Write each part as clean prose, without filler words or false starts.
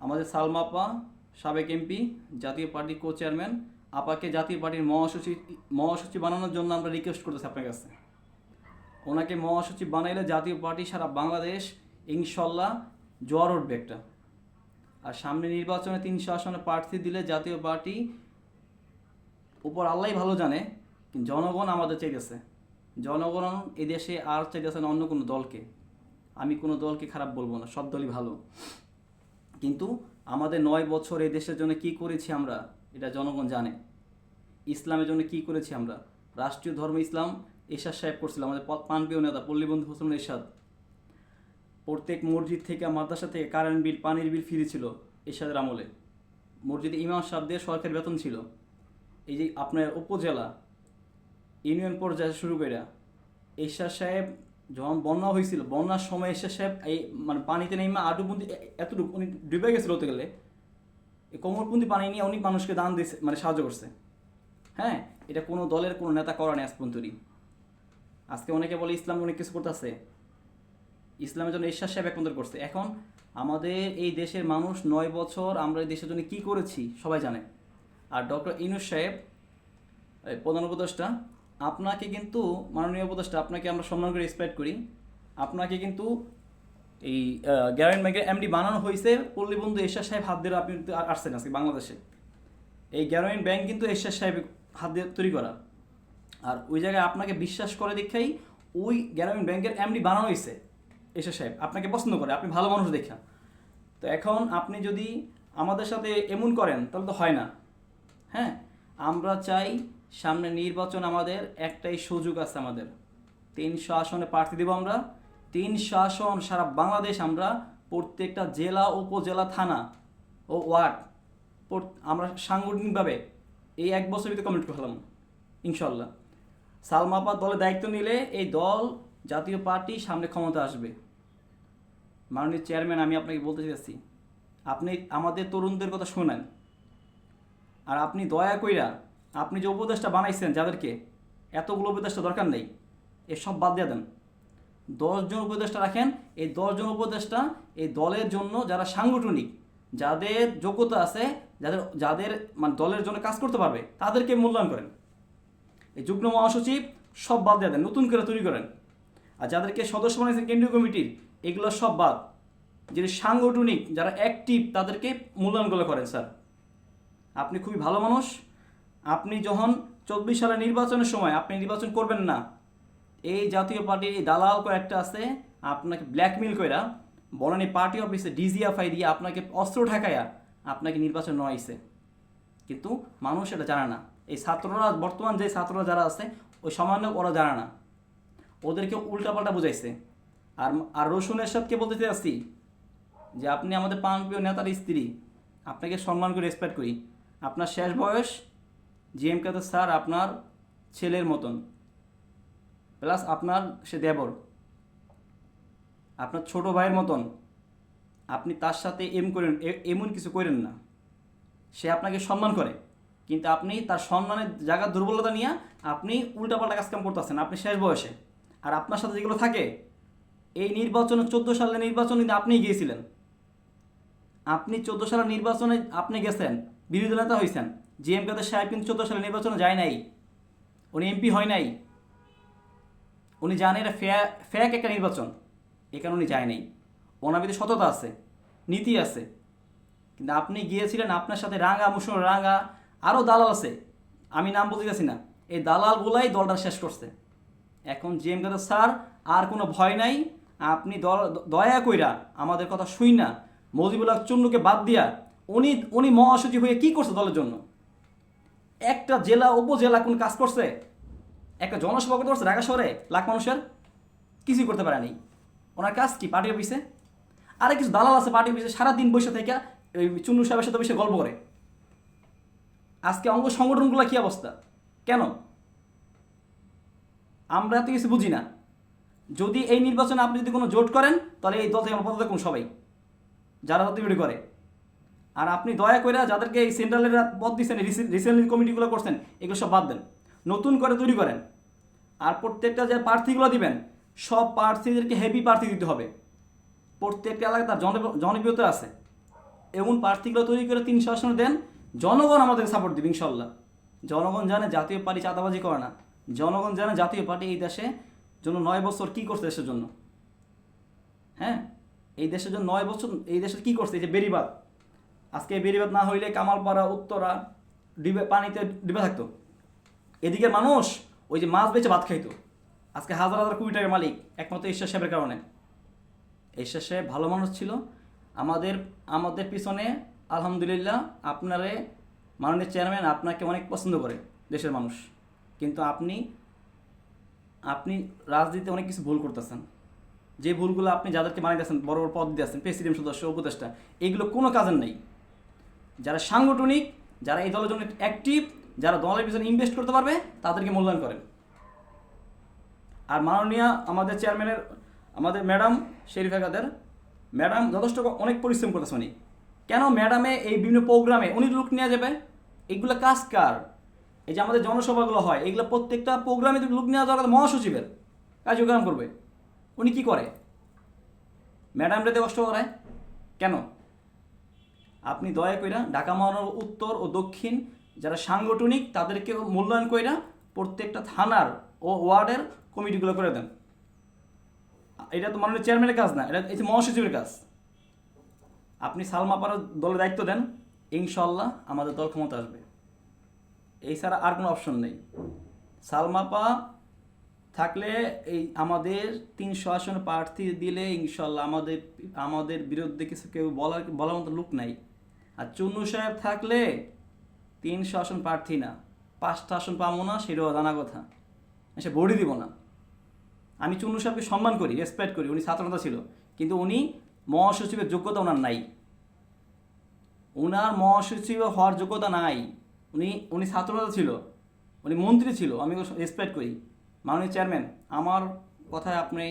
আমাদের সালমা আপা, সাবেক এমপি, জাতীয় পার্টির কো চেয়ারম্যান, আপাকে জাতীয় পার্টির মহাসচিব বানানোর জন্য আমরা রিকোয়েস্ট করতেছি আপনার কাছে। ওনাকে মহাসচিব বানাইলে জাতীয় পার্টি সারা বাংলাদেশ ইনশাল্লাহ জোয়ার উঠবে একটা। আর সামনে নির্বাচনে 300 আসনে প্রার্থী দিলে জাতীয় পার্টি, উপর আল্লাহই ভালো জানে, কিন্তু জনগণ আমাদের চাইতেছে। জনগণ এই দেশে আর চাইতেছে না অন্য কোনো দলকে। আমি কোনো দলকে খারাপ বলবো না, সব দলই ভালো, কিন্তু আমাদের 9 বছর এই দেশের জন্য কি করেছি আমরা এটা জনগণ জানে। ইসলামের জন্য কি করেছি আমরা, রাষ্ট্রীয় ধর্ম ইসলাম এরশাদ সাহেব করছিল, আমাদের প্রাণপ্রিয় নেতা পল্লীবন্ধু হোসেন এরশাদ। প্রত্যেক মসজিদ থেকে, মাদ্রাসা থেকে কারেন্ট বিল, পানির বিল ফ্রি ছিল এরশাদের আমলে। মসজিদে ইমাম সাহেবদের সরকারি বেতন ছিল। এই যে আপনার উপজেলা, ইউনিয়ন পর্যায়ে শুরু করে এরশাদ সাহেব যখন বন্যা হয়েছিল, বন্যার সময় এরশাদ সাহেব এই মানে পানিতে নেমে আডুবন্দি এতটুকু উনি ডুবে গেছিল হতে গেলে, এই কোমরপন্থী পানি নিয়ে উনি মানুষকে দান দিয়েছে, মানে সাহায্য করছে। হ্যাঁ, এটা কোনো দলের কোনো নেতা করা নেই আজ পর্যন্তই। আজকে অনেকে বলে ইসলাম অনেক কিছু করতেছে, ইসলামের জন্য এরশাদ সাহেব একমাত্র করছে। এখন আমাদের এই দেশের মানুষ 9 বছর আমরা এই দেশের জন্য কী করেছি সবাই জানে। আর ডক্টর ইউনূস সাহেব, প্রধান উপদেষ্টা, আপনাকে কিন্তু, মাননীয় উপদেষ্টা, আপনাকে আমরা সম্মান করে রেসপেক্ট করি। আপনাকে কিন্তু এই গ্রামীণ ব্যাংকের এমডি বানানো হয়েছে পল্লীবন্ধু এরশাদ সাহেব হাত দিয়ে। আপনি আসছেন আজকে বাংলাদেশে, এই গ্রামীণ ব্যাংক কিন্তু এরশাদ সাহেব হাত দিয়ে তৈরি করা। আর ওই জায়গায় আপনাকে বিশ্বাস করে দেখাই ওই গ্রামীণ ব্যাংকের এমডি বানানো হয়েছে এরশাদ সাহেব। আপনাকে পছন্দ করে, আপনি ভালো মানুষ দেখা। তো এখন আপনি যদি আমাদের সাথে এমন করেন তাহলে তো হয় না। হ্যাঁ, আমরা চাই সামনে নির্বাচন, আমাদের একটাই সুযোগ আছে, আমাদের 300 আসনে প্রার্থী দেব আমরা। 300 আসন সারা বাংলাদেশ, আমরা প্রত্যেকটা জেলা, উপজেলা, থানা ও ওয়ার্ড আমরা সাংগঠনিকভাবে এই 1 বছর ভিতরে কমপ্লিট করে ফেলাম ইনশাল্লাহ। সালমা আপা দলের দায়িত্ব নিলে এই দল, জাতীয় পার্টি সামনে ক্ষমতা আসবে। মাননীয় চেয়ারম্যান, আমি আপনাকে বলতে চাইছি, আপনি আমাদের তরুণদের কথা শোনেন। আর আপনি দয়া কইরা, আপনি যে উপদেশটা বানাইছেন যাদেরকে, এতগুলো উপদেশটা দরকার নেই, এসব বাদ দিয়ে দেন। 10 জন উপদেষ্টা রাখেন। এই 10 জন উপদেষ্টা এই দলের জন্য, যারা সাংগঠনিক, যাদের যোগ্যতা আছে, যাদের যাদের মানে দলের জন্য কাজ করতে পারবে, তাদেরকে মূল্যায়ন করেন। এই যুগ্ম মহাসচিব সব বাদ দিয়ে দেন, নতুন করে তৈরি করেন। আর যাদেরকে সদস্য বানিয়েছেন কেন্দ্রীয় কমিটির, এগুলো সব বাদ। যে সাংগঠনিক, যারা অ্যাক্টিভ, তাদেরকে মূল্যায়ন করে করেন। স্যার, আপনি খুবই ভালো মানুষ। আপনি যখন 24 সালের নির্বাচনের সময় আপনি নির্বাচন করবেন না, এই জাতীয় পার্টির এই দালাল করে একটা আছে, আপনাকে ব্ল্যাকমেল কইরা বনানী পার্টি অফিসে ডিজিএফআই দিয়ে আপনাকে অস্ত্র ঠেকাইয়া আপনাকে নির্বাচন নয়াইছে। কিন্তু মানুষ এটা জানে না। এই ছাত্ররা, বর্তমান যে ছাত্ররা যারা আছে, ওই সামান্য ওরা জানে না, ওদেরকে উল্টাপাল্টা বুঝাইছে। আর আর রসুন এরশাদকে বলতে চাচ্ছি যে আপনি আমাদের প্রাণপ্রিয় নেতার স্ত্রী, আপনাকে সম্মান করে রেসপেক্ট করি। আপনার শেষ বয়স জিএম কাদের স্যার আপনার ছেলের মতন, প্লাস আপনার সে দেবর, আপনার ছোট ভাইয়ের মতন। আপনি তার সাথে এমন কিছু করেন না। সে আপনাকে সম্মান করে, কিন্তু আপনি তার সম্মানের জায়গার দুর্বলতা নিয়ে আপনি উল্টাপাল্টা কাজকাম করতেছেন আপনি শেষ বয়সে। আর আপনার সাথে যেগুলো থাকে, এই নির্বাচনে 14 সালের নির্বাচনে আপনিই গিয়েছিলেন। আপনি 14 সালের নির্বাচনে আপনি গেছেন, বিরোধী নেতা হয়েছেন। জিএম কাদের সাহেব কিন্তু 14 সালের নির্বাচনে যায় নাই, উনি এমপি হয় নাই। উনি জানেন এটা ফ্যাক একটা নির্বাচন, এ কারণে উনি যায় নাই। ওনার ভিতরে সততা আছে, নীতি আছে। কিন্তু আপনি গিয়েছিলেন, আপনার সাথে রাঙা মুসুর রাঙা আরও দালাল আছে, আমি নাম বলতে চাচ্ছি না। এই দালালগুলাই দলটা শেষ করছে। এখন জিএম কাদের স্যার আর কোনো ভয় নাই। আপনি দয়া কইরা আমাদের কথা শুই না, মজিবুল্লাহ চুন্নুকে বাদ দিয়া উনি মহাসচিব হয়ে কি করছে দলের জন্য? একটা জেলা, উপজেলা কোন কাজ করছে? একটা জনসভা করতে পারছে ঢাকা শহরে লাখ মানুষের? কিছুই করতে পারেনি। ওনার কাজ কি? পার্টি অফিসে। আরে কিছু দালাল আছে পার্টি অফিসে, সারাদিন বসে থেকে ওই চুন্নু সাহেবের সাথে বসে গল্প করে। আজকে অঙ্গ সংগঠনগুলো কি অবস্থা? কেন? আমরা এত কিছু বুঝি না। যদি এই নির্বাচনে আপনি যদি কোনো জোট করেন, তাহলে এই দল থেকে আমরা পদত্যাগ করুন সবাই, যারা হতে করে। আর আপনি দয়া করে যাদেরকে এই সেন্ট্রালের পদ দিচ্ছেন, রিসেন্টলি কমিটিগুলো করছেন, এগুলো সব বাদ দেন, নতুন করে তৈরি করেন। আর প্রত্যেকটা যে প্রার্থীগুলো দিবেন, সব প্রার্থীদেরকে হেভি প্রার্থী দিতে হবে। প্রত্যেকটা এলাকায় তার জনপ্রিয়তা আছে। এমন প্রার্থীগুলো তৈরি করে 300 আসনে দেন, জনগণ আমাদের সাপোর্ট দিবে ইনশাল্লাহ। জনগণ জানে জাতীয় পার্টি চাঁদাবাজি করে না, জনগণ জানে জাতীয় পার্টি এই দেশে জন্য 9 বছর কী করছে দেশের জন্য। হ্যাঁ, এই দেশের জন্য 9 বছর এই দেশে কী করছে, এই যে বেড়িবাঁধ, আজকে এই বেড়িবাঁধ না হইলে কামালপাড়া উত্তরা পানিতে ডুবে থাকতো। এদিকের মানুষ ওই যে মাছ বেচে ভাত খাইতো, আজকে হাজার হাজার কোটি টাকার মালিক একমাত্র ঈশ্বর সাহেবের কারণে। ঈশ্বর সাহেব ভালো মানুষ ছিল, আমাদের পিছনে আলহামদুলিল্লাহ আপনারে মাননীয় চেয়ারম্যান আপনাকে অনেক পছন্দ করে দেশের মানুষ। কিন্তু আপনি রাজনীতিতে অনেক কিছু ভুল করতেছেন, যে ভুলগুলো আপনি যাদেরকে বানাইতেছেন, বড় বড় পদ দিয়েছেন, প্রেসিডেন্ট সদস্য উপদেষ্টা, এগুলো কোনো কাজের নেই। যারা সাংগঠনিক, যারা এই দলের জন্য অ্যাক্টিভ, যারা দলের পিছনে ইনভেস্ট করতে পারবে তাদেরকে মূল্যায়ন করেন। আর মাননীয় আমাদের চেয়ারম্যানের আমাদের ম্যাডাম শেরিফা কাদের ম্যাডাম যথেষ্ট অনেক পরিশ্রম করতেছে উনি। কেন ম্যাডামে এই বিভিন্ন প্রোগ্রামে উনি লোক নিয়ে যাবে? এইগুলো কাজ কার? এই যে আমাদের জনসভাগুলো হয়, এগুলো প্রত্যেকটা প্রোগ্রামে লোক নেওয়া যাওয়ার মহাসচিবের কার্যক্রম করবে। উনি কি করে? ম্যাডামটাতে কষ্ট করায় কেন? আপনি দয়া কইরা ঢাকা মহানগর উত্তর ও দক্ষিণ যারা সাংগঠনিক তাদেরকে মূল্যায়ন কইরা প্রত্যেকটা থানার ও ওয়ার্ডের কমিটিগুলো করে দেন। এটা তো মাননীয় চেয়ারম্যানের কাজ না, এটা এই যে মহাসচিবের কাজ। আপনি সালমা পাড়ার দলের দায়িত্ব দেন, ইনশাল্লাহ আমাদের দল ক্ষমতা আসবে। এই ছাড়া আর কোনো অপশন নেই। সালমাপা থাকলে এই আমাদের 300 আসন প্রার্থী দিলে ইনশাল্লাহ আমাদের বিরুদ্ধে কিছু কেউ বলার মতো লোক নাই। আর চুন্নু সাহেব থাকলে 300 আসন প্রার্থী না, 5টা আসন পাবো না, সেটাও জানা কথা, সে ভোটই দিব না। আমি চুন্নু সাহেবকে সম্মান করি, রেসপেক্ট করি, উনি ছাত্রনেতা ছিল, কিন্তু উনি মহাসচিবের যোগ্যতা ওনার নাই। ওনার মহাসচিব হওয়ার যোগ্যতা নাই। উনি ছাত্রনেতা ছিল, উনি মন্ত্রী ছিল, আমি রেসপেক্ট করি। মাননীয় চেয়ারম্যান, আমার কথায় আপনি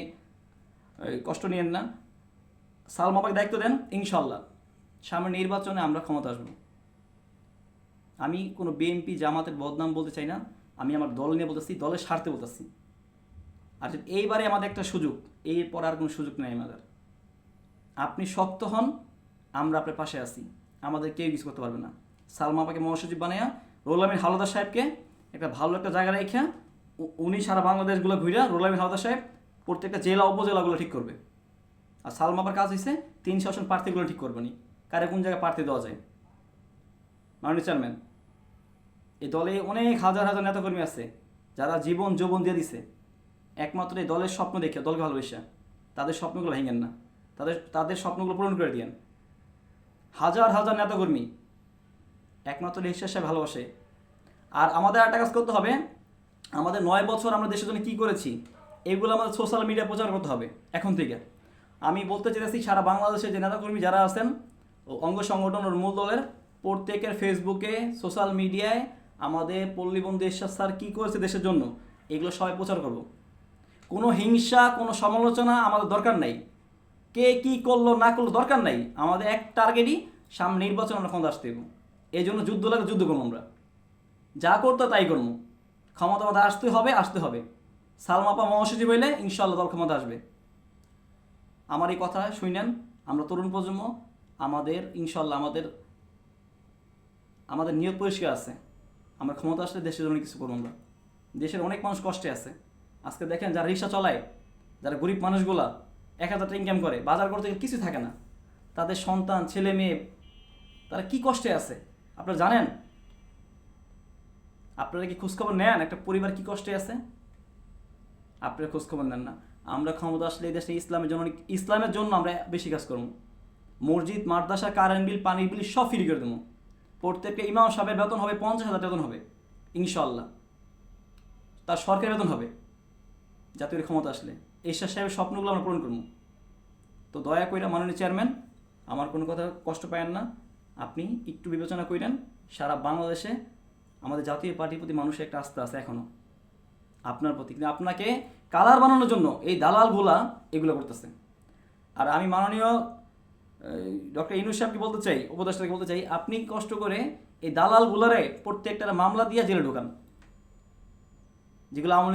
কষ্ট নিয়েন না, সালমাপাকে দায়িত্ব দেন, ইনশাল্লাহ সামনে নির্বাচনে আমরা ক্ষমতা আসবো। আমি কোনো বিএনপি জামাতের বদনাম বলতে চাই না, আমি আমার দল নিয়ে বলতেছি, দলের স্বার্থে বলতেছি। আর এইবারে আমাদের একটা সুযোগ, এরপর আর কোনো সুযোগ নেই আমাদের। আপনি শক্ত হন, আমরা আপনার পাশে আছি, আমাদের কেউ কিছু করতে পারবে না। সালমাপাকে মহাসচিব বানাইয়া রুহুল আমিন হাওলাদার সাহেবকে একটা ভালো একটা জায়গা রেখে উনি সারা বাংলাদেশগুলো ঘুরে রুহুল আমিন হাওলাদার সাহেব প্রত্যেকটা জেলা উপজেলাগুলো ঠিক করবে। আর সালমাপার কাজ হয়েছে 300 আসন প্রার্থীগুলো ঠিক করবে নি, কারে কোন জায়গায় প্রার্থী দেওয়া যায়। মাননীয় চেয়ারম্যান, এই দলে অনেক হাজার হাজার নেতাকর্মী আছে যারা জীবন যৌবন দিয়ে দিছে একমাত্র এই দলের স্বপ্ন দেখে, দলকে ভালোবেসে। তাদের স্বপ্নগুলো ভেঙেন না, তাদের স্বপ্নগুলো পূরণ করে দিয়েন। হাজার হাজার নেতাকর্মী একমাত্র ঈশ্বর সাহেব ভালোবাসে। আর আমাদের একটা কাজ করতে হবে, আমাদের 9 বছর আমরা দেশের জন্য কী করেছি এগুলো আমাদের সোশ্যাল মিডিয়া প্রচার করতে হবে এখন থেকে। আমি বলতে চাইছি সারা বাংলাদেশে যে নেতাকর্মী যারা আছেন অঙ্গ সংগঠন ওর মূল দলের প্রত্যেকের ফেসবুকে, সোশ্যাল মিডিয়ায় আমাদের পল্লীবন্ধু এরশাদ স্যার কী করেছে দেশের জন্য এগুলো সবাই প্রচার করব। কোনো হিংসা, কোনো সমালোচনা আমাদের দরকার নাই, কে কী করলো না করলো দরকার নাই। আমাদের এক টার্গেটই সামনে নির্বাচন আমরা ক্ষমতা আসতে দেবো। এই জন্য যুদ্ধ লাগে, যুদ্ধ করবো, আমরা যা করতে তাই করবো। ক্ষমতা আমাদের আসতে হবে। সালমাপা মহাসচিব হইলে ইনশাল্লাহ দল ক্ষমতা আসবে। আমার এই কথা শুনেন, আমরা তরুণ প্রজন্ম, ইনশাল্লাহ আমাদের নিয়ত পরিষ্কার আছে। আমরা ক্ষমতা আসলে দেশের জন্য কিছু করবো। আমরা দেশের অনেক মানুষ কষ্টে আছে। আজকে দেখেন যারা রিক্সা চালায়, যারা গরিব মানুষগুলা 1000 টাকা ইনকাম করে, বাজার করতে গেলে কিছু থাকে না, তাদের সন্তান ছেলে মেয়ে তারা কি কষ্টে আছে আপনারা জানেন? আপনারা কি খোঁজখবর নেন একটা পরিবার কি কষ্টে আছে? আপনারা খোঁজখবর নেন না। আমরা ক্ষমতা আসলে এই দেশে ইসলামের জন্য আমরা বেশি কাজ করবো। মসজিদ, মাদ্রাসা, কারেন্ট বিল, পানির বিল সব ফ্রি করে দেবো। প্রত্যেকটা ইমাম সাহেবের বেতন হবে 50,000 বেতন হবে ইনশাল্লাহ, তার সরকারি বেতন হবে জাতীয় ক্ষমতা আসলে। এরশাদ সাহেবের স্বপ্নগুলো আমরা পূরণ করবো। তো দয়া কইরা মাননীয় চেয়ারম্যান, আমার কোনো কথা কষ্ট পায়েন না, আপনি একটু বিবেচনা করেন। সারা বাংলাদেশে আমাদের জাতীয় পার্টির প্রতি মানুষের একটা আস্থা আছে এখনও আপনার প্রতি, কিন্তু আপনাকে কালার বানানোর জন্য এই দালালগুলা এগুলো করতেছে। আর আমি মাননীয় ডক্টর ইউনূস সাহেবকে বলতে চাই, উপদেষ্টাকে বলতে চাই, আপনি কষ্ট করে এই দালালগুলারে প্রত্যেকটা মামলা দিয়ে জেলে ঢোকান, যেগুলো